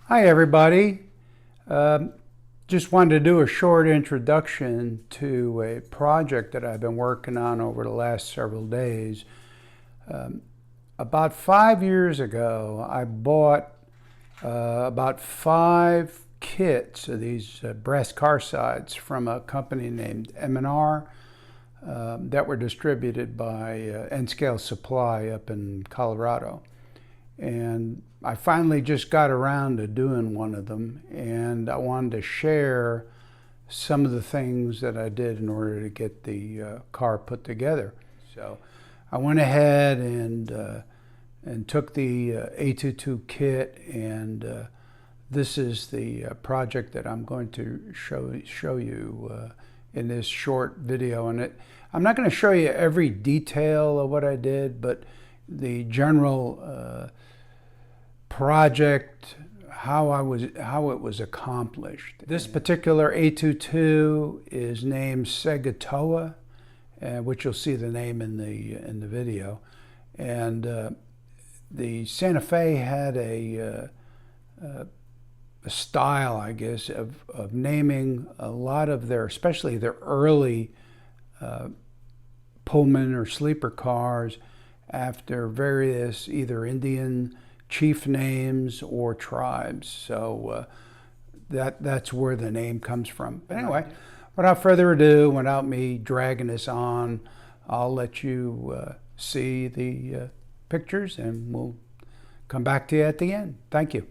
Hi everybody. Just wanted to do a short introduction to a project that I've been working on over the last several days. About 5 years ago, I bought about 5 kits of these brass car sides from a company named M&R that were distributed by N-Scale Supply up in Colorado. And I finally just got around to doing one of them, and I wanted to share some of the things that I did in order to get the car put together. So I went ahead and took the A22 kit, and this is the project that I'm going to show you in this short video. And I'm not going to show you every detail of what I did, but the general project, how it was accomplished. This particular A22 is named Segatoa, which you'll see the name in the video, and the Santa Fe had a style, I guess, of naming a lot of their, especially their early Pullman or sleeper cars, after various either Indian chief names or tribes. So that's where the name comes from. But anyway, without further ado, without me dragging this on, I'll let you see the pictures, and we'll come back to you at the end. Thank you.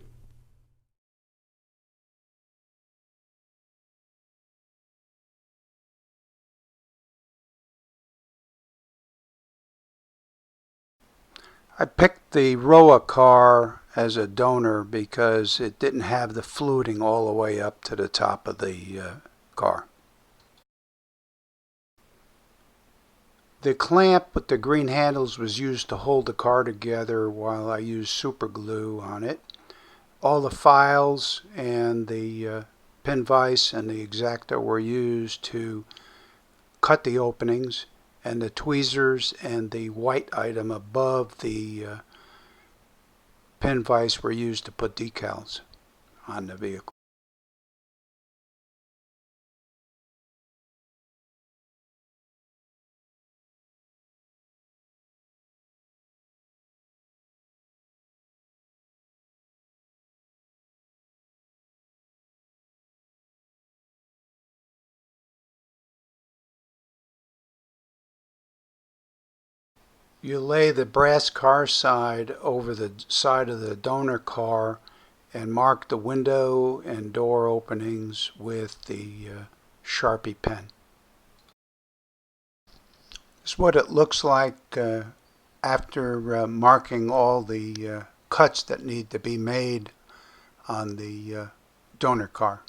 I picked the Rowa car as a donor because it didn't have the fluting all the way up to the top of the car. The clamp with the green handles was used to hold the car together while I used super glue on it. All the files and the Pinvise and the X-Acto were used to cut the openings, and the tweezers and the white item above the Pinvise were used to put decals on the vehicle. You lay the brass car side over the side of the donor car and mark the window and door openings with the Sharpie pen. This is what it looks like after marking all the cuts that need to be made on the donor car.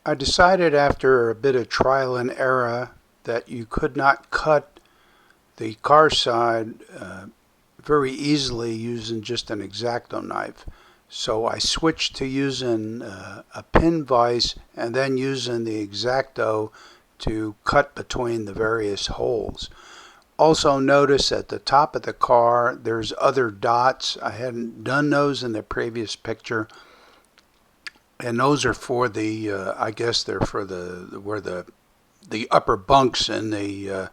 I decided after a bit of trial and error that you could not cut the car side very easily using just an X-Acto knife. So I switched to using a pin vise and then using the X-Acto to cut between the various holes. Also notice at the top of the car there's other dots. I hadn't done those in the previous picture, and those are for the I guess they're for the where the upper bunks in the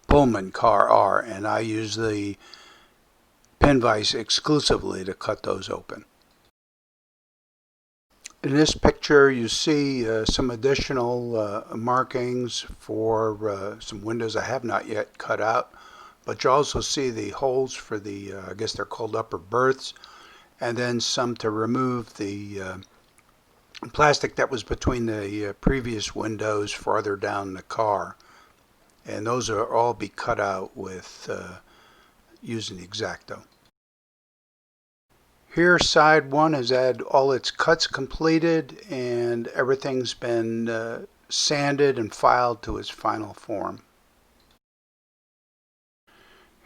Pullman car are, and I use the Pinvise exclusively to cut those open. In this picture you see some additional markings for some windows I have not yet cut out, but you also see the holes for the I guess they're called upper berths, and then some to remove the plastic that was between the previous windows farther down the car. And those are all be cut out with using the X-Acto. Here side one has had all its cuts completed, and everything's been sanded and filed to its final form.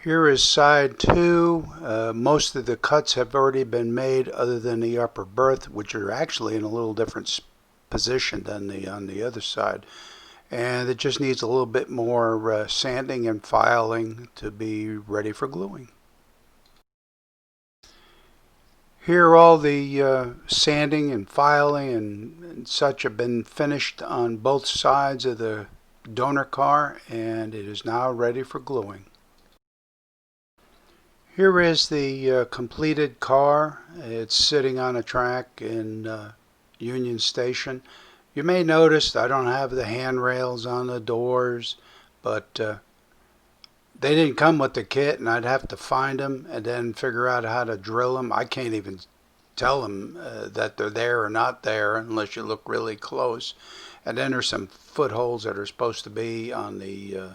Here is side two. Most of the cuts have already been made other than the upper berth, which are actually in a little different position than on the other side. And it just needs a little bit more sanding and filing to be ready for gluing. Here all the sanding and filing and such have been finished on both sides of the donor car, and it is now ready for gluing. Here is the completed car. It's sitting on a track in Union Station. You may notice I don't have the handrails on the doors, but they didn't come with the kit, and I'd have to find them and then figure out how to drill them. I can't even tell them that they're there or not there unless you look really close. And then there's some footholes that are supposed to be on the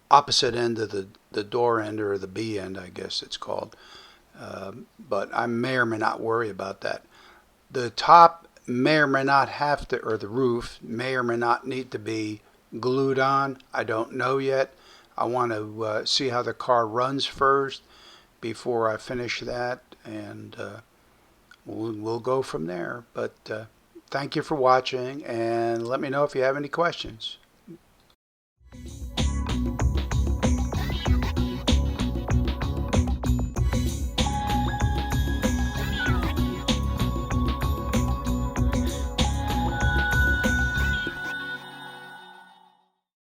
opposite end of the door end, or the B end, I guess it's called. But I may or may not worry about that. The top may or may not have to, or the roof may or may not need to be glued on. I don't know yet. I want to see how the car runs first before I finish that, and we'll go from there. But thank you for watching, and let me know if you have any questions.